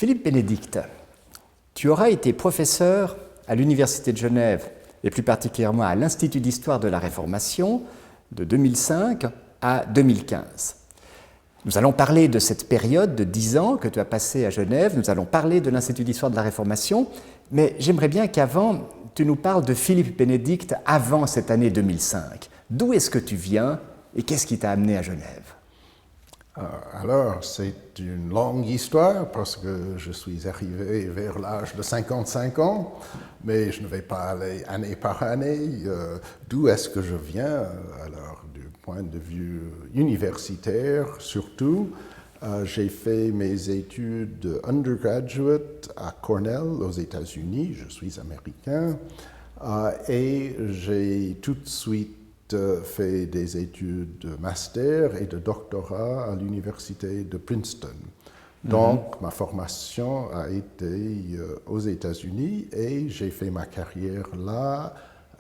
Philippe Bénédicte, tu auras été professeur à l'Université de Genève et plus particulièrement à l'Institut d'Histoire de la Réformation de 2005 à 2015. Nous allons parler de cette période de 10 ans que tu as passée à Genève, nous allons parler de l'Institut d'Histoire de la Réformation, mais j'aimerais bien qu'avant, tu nous parles de Philippe Bénédicte avant cette année 2005. D'où est-ce que tu viens et qu'est-ce qui t'a amené à Genève ? Alors, c'est une longue histoire parce que je suis arrivé vers l'âge de 55 ans, mais je ne vais pas aller année par année. D'où est-ce que je viens? Alors, du point de vue universitaire, surtout, j'ai fait mes études undergraduate à Cornell, aux États-Unis. Je suis américain. Et j'ai tout de suite fait des études de master et de doctorat à l'université de Princeton. Donc, ma formation a été aux États-Unis et j'ai fait ma carrière là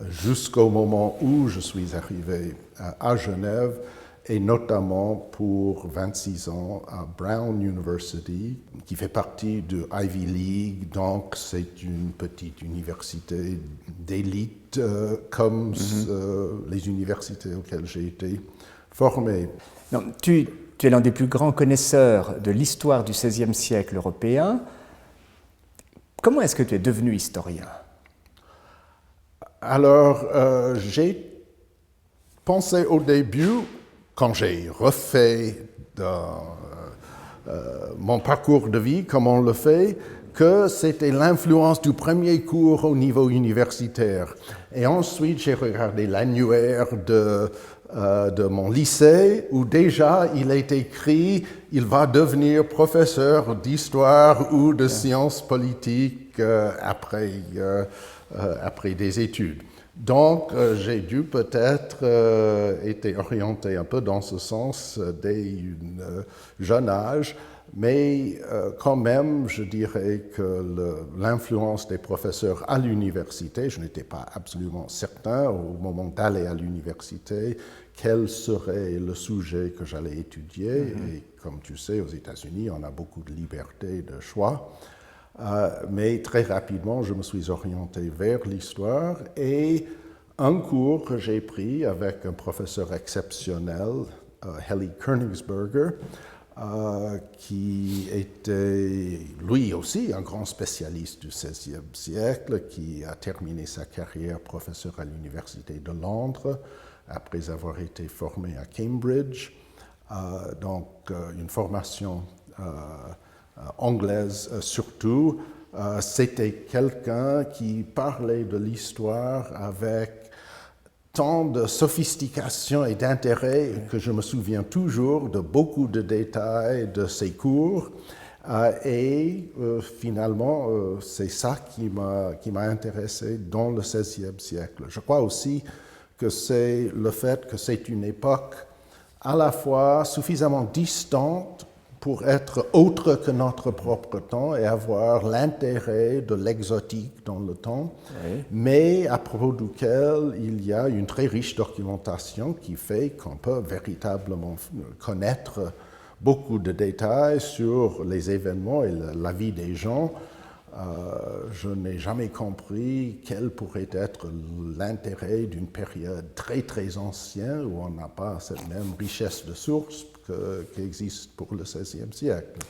jusqu'au moment où je suis arrivé à Genève et notamment pour 26 ans à Brown University, qui fait partie de Ivy League, donc c'est une petite université d'élite comme les universités auxquelles j'ai été formé. Non, tu es l'un des plus grands connaisseurs de l'histoire du XVIe siècle européen. Comment est-ce que tu es devenu historien ? Alors, j'ai pensé au début, quand j'ai refait mon parcours de vie, comme on le fait, que c'était l'influence du premier cours au niveau universitaire. Et ensuite, j'ai regardé l'annuaire de mon lycée, où déjà il est écrit « il va devenir professeur d'histoire ou de sciences politiques après des études ». Donc, j'ai dû peut-être être orienté un peu dans ce sens dès un jeune âge, mais quand même, je dirais que l'influence des professeurs à l'université, je n'étais pas absolument certain au moment d'aller à l'université quel serait le sujet que j'allais étudier. Et comme tu sais, aux États-Unis, on a beaucoup de liberté de choix. Mais très rapidement, je me suis orienté vers l'histoire et un cours que j'ai pris avec un professeur exceptionnel, Heli Königsberger, qui était lui aussi un grand spécialiste du XVIe siècle, qui a terminé sa carrière professeur à l'Université de Londres après avoir été formé à Cambridge. Donc une formation anglaise surtout. C'était quelqu'un qui parlait de l'histoire avec tant de sophistication et d'intérêt que je me souviens toujours de beaucoup de détails de ses cours. Finalement, c'est ça qui m'a intéressé dans le XVIe siècle. Je crois aussi que c'est le fait que c'est une époque à la fois suffisamment distante pour être autre que notre propre temps et avoir l'intérêt de l'exotique dans le temps, mais à propos duquel il y a une très riche documentation qui fait qu'on peut véritablement connaître beaucoup de détails sur les événements et la vie des gens. Je n'ai jamais compris quel pourrait être l'intérêt d'une période très très ancienne où on n'a pas cette même richesse de sources qui existe pour le XVIe siècle.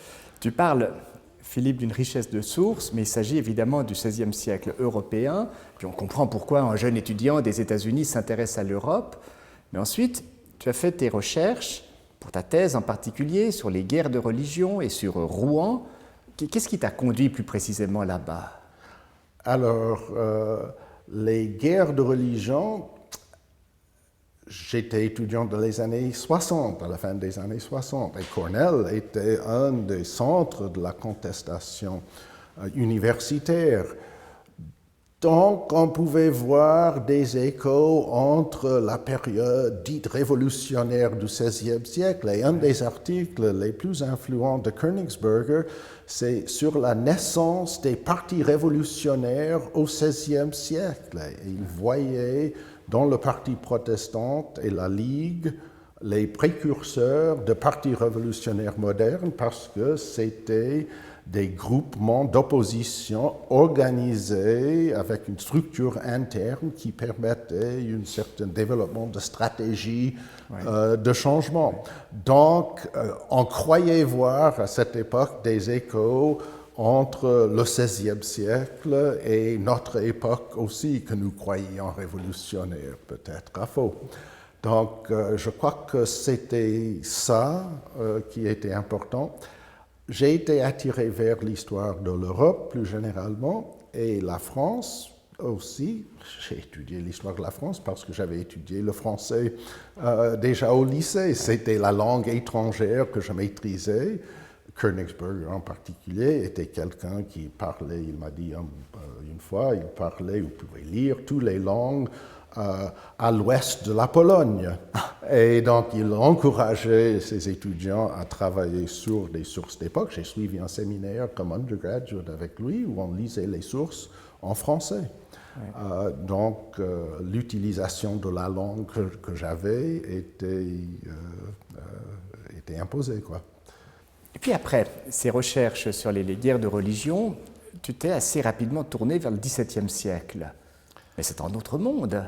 Tu parles, Philippe, d'une richesse de sources, mais il s'agit évidemment du XVIe siècle européen. Puis on comprend pourquoi un jeune étudiant des États-Unis s'intéresse à l'Europe. Mais ensuite, tu as fait tes recherches, pour ta thèse en particulier, sur les guerres de religion et sur Rouen. Qu'est-ce qui t'a conduit plus précisément là-bas ? Alors, les guerres de religion, j'étais étudiant dans les années 60, à la fin des années 60, et Cornell était un des centres de la contestation universitaire. Donc, on pouvait voir des échos entre la période dite révolutionnaire du XVIe siècle et un des articles les plus influents de Königsberger, c'est sur la naissance des partis révolutionnaires au XVIe siècle. Et il voyait dans le parti protestant et la Ligue les précurseurs de partis révolutionnaires modernes parce que c'était des groupements d'opposition organisés avec une structure interne qui permettait un certain développement de stratégie de changement. Donc, on croyait voir à cette époque des échos entre le XVIe siècle et notre époque aussi, que nous croyions révolutionnaire, peut-être à faux. Donc, je crois que c'était ça qui était important. J'ai été attiré vers l'histoire de l'Europe plus généralement et la France aussi. J'ai étudié l'histoire de la France parce que j'avais étudié le français déjà au lycée. C'était la langue étrangère que je maîtrisais. Königsberg en particulier était quelqu'un qui parlait, il m'a dit une fois, il parlait, vous pouvez lire toutes les langues à l'ouest de la Pologne. Et donc, il encourageait ses étudiants à travailler sur des sources d'époque. J'ai suivi un séminaire comme undergraduate avec lui où on lisait les sources en français. Ouais. Donc, l'utilisation de la langue que j'avais était imposée, quoi. Et puis après ces recherches sur les guerres de religion, tu t'es assez rapidement tourné vers le XVIIe siècle. Mais c'est un autre monde.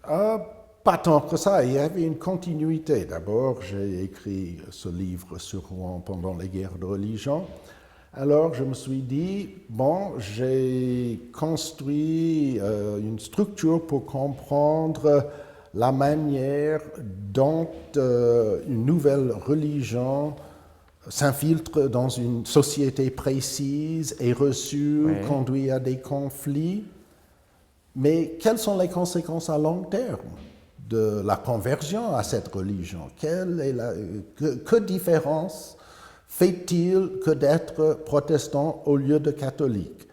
Pas tant que ça, il y avait une continuité. D'abord, j'ai écrit ce livre sur Rouen pendant les guerres de religion. Alors, je me suis dit, bon, j'ai construit une structure pour comprendre la manière dont une nouvelle religion s'infiltre dans une société précise et reçue, conduit à des conflits. Mais quelles sont les conséquences à long terme de la conversion à cette religion? Que différence fait-il que d'être protestant au lieu de catholique?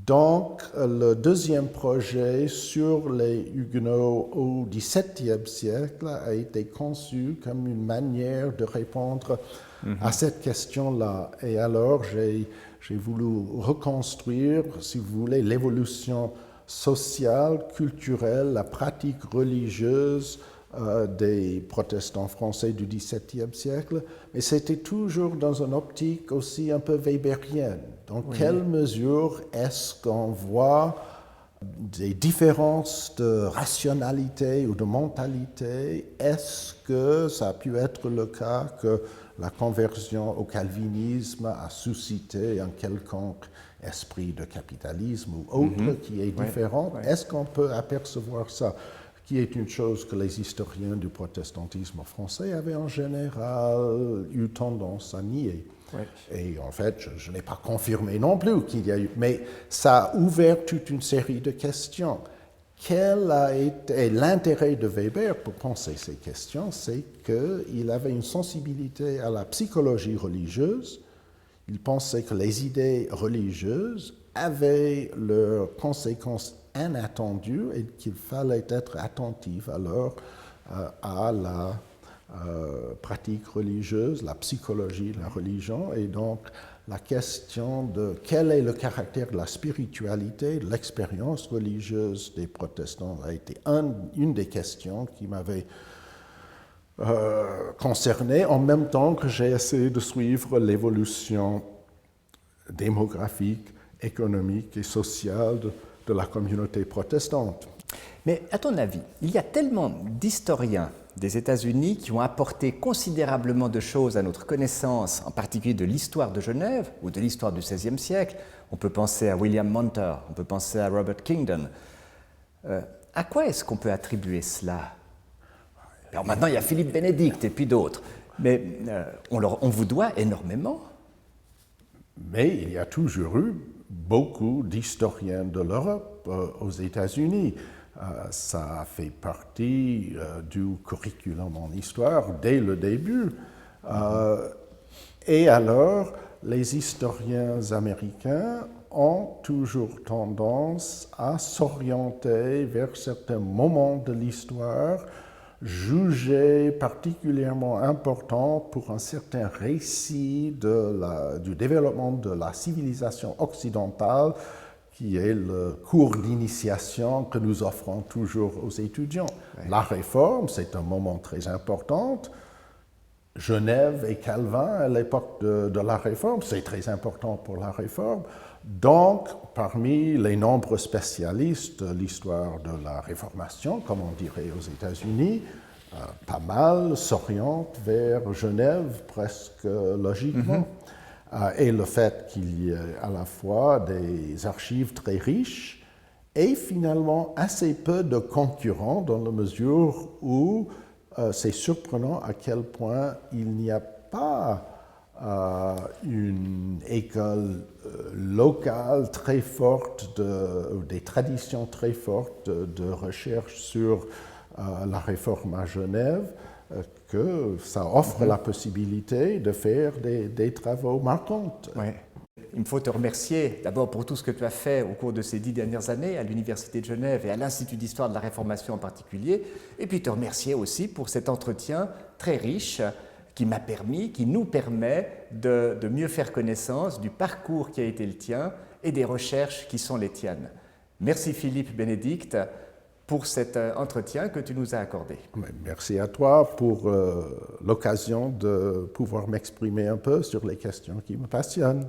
Donc, le deuxième projet sur les Huguenots au XVIIe siècle a été conçu comme une manière de répondre à cette question-là. Et alors, j'ai voulu reconstruire, si vous voulez, l'évolution sociale, culturelle, la pratique religieuse des protestants français du XVIIe siècle, mais c'était toujours dans une optique aussi un peu weberienne. Dans quelle mesure est-ce qu'on voit des différences de rationalité ou de mentalité? Est-ce que ça a pu être le cas que la conversion au calvinisme a suscité un quelconque esprit de capitalisme ou autre qui est différent? Est-ce qu'on peut apercevoir ça, qui est une chose que les historiens du protestantisme français avaient en général eu tendance à nier? Et en fait, je n'ai pas confirmé non plus qu'il y a eu, mais ça a ouvert toute une série de questions. Quel a été l'intérêt de Weber pour penser ces questions? C'est qu'il avait une sensibilité à la psychologie religieuse. Il pensait que les idées religieuses avaient leurs conséquences inattendues et qu'il fallait être attentif alors à la pratique religieuse, la psychologie de la religion, et donc la question de quel est le caractère de la spiritualité, de l'expérience religieuse des protestants a été une des questions qui m'avait concerné, en même temps que j'ai essayé de suivre l'évolution démographique, économique et sociale de la communauté protestante. Mais à ton avis, il y a tellement d'historiens des États-Unis qui ont apporté considérablement de choses à notre connaissance, en particulier de l'histoire de Genève ou de l'histoire du XVIe siècle. On peut penser à William Monter, on peut penser à Robert Kingdon. À quoi est-ce qu'on peut attribuer cela? Alors maintenant, il y a Philippe Bénédicte et puis d'autres, mais on vous doit énormément. Mais il y a toujours eu beaucoup d'historiens de l'Europe aux États-Unis. Ça fait partie du curriculum en histoire dès le début. Et alors, les historiens américains ont toujours tendance à s'orienter vers certains moments de l'histoire jugés particulièrement importants pour un certain récit du développement de la civilisation occidentale qui est le cours d'initiation que nous offrons toujours aux étudiants. Ouais. La Réforme, c'est un moment très important. Genève et Calvin, à l'époque de la Réforme, c'est très important pour la Réforme. Donc, parmi les nombreux spécialistes de l'histoire de la Réformation, comme on dirait aux États-Unis, pas mal s'orientent vers Genève presque logiquement. Et le fait qu'il y ait à la fois des archives très riches et finalement assez peu de concurrents dans la mesure où c'est surprenant à quel point il n'y a pas une école locale très forte, des traditions très fortes de recherche sur la Réforme à Genève, que ça offre la possibilité de faire des travaux marquants. Ouais. Il me faut te remercier d'abord pour tout ce que tu as fait au cours de ces 10 dernières années à l'Université de Genève et à l'Institut d'histoire de la Réformation en particulier, et puis te remercier aussi pour cet entretien très riche qui nous permet de mieux faire connaissance du parcours qui a été le tien et des recherches qui sont les tiennes. Merci Philippe Bénédicte pour cet entretien que tu nous as accordé. Merci à toi pour l'occasion de pouvoir m'exprimer un peu sur les questions qui me passionnent.